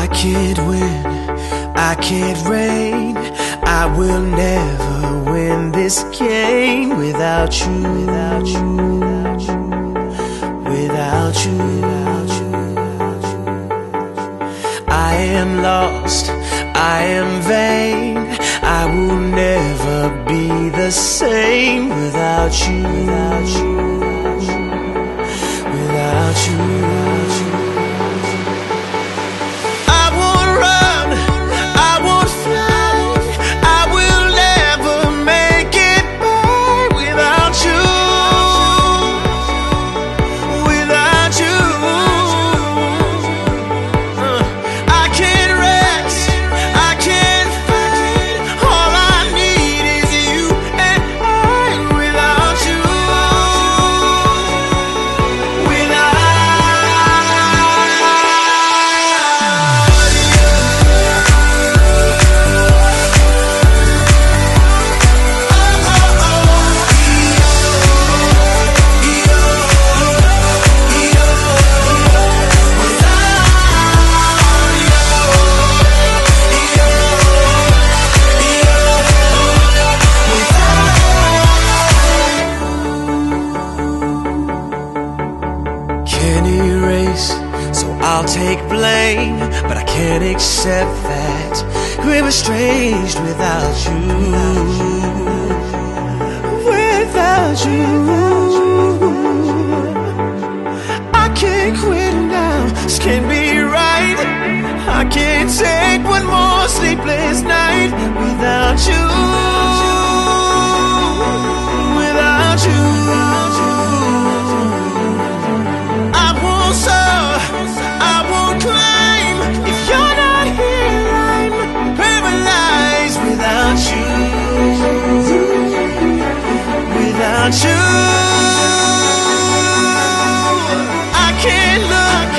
I can't win, I can't reign. I will never win this game without you, without you, without you, without you, without you. I am lost, I am vain. I will never be the same without you, without you, without you, without you. I won't run, I won't fly. I will never make it by without you, without you. I can't rest, I can't fight. All I need is you and I without you, without can't erase, so I'll take blame, but I can't accept that we're estranged without you, without you. I can't quit now, this can't be right. I can't take one more sleepless night without you, without you. I won't soar, I won't climb. If you're not here, I'm paralyzed without you, without you. I can't look,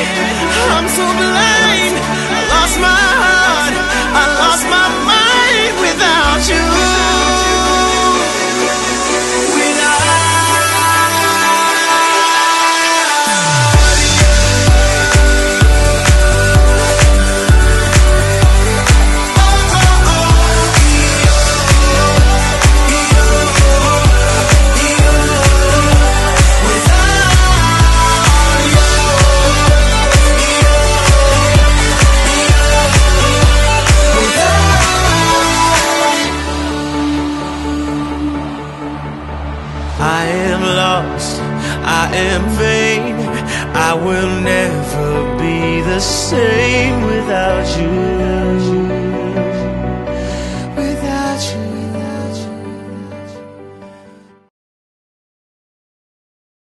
I'm so blind. I lost my heart, I lost my mind without you. I am lost, I am vain. I will never be the same without you.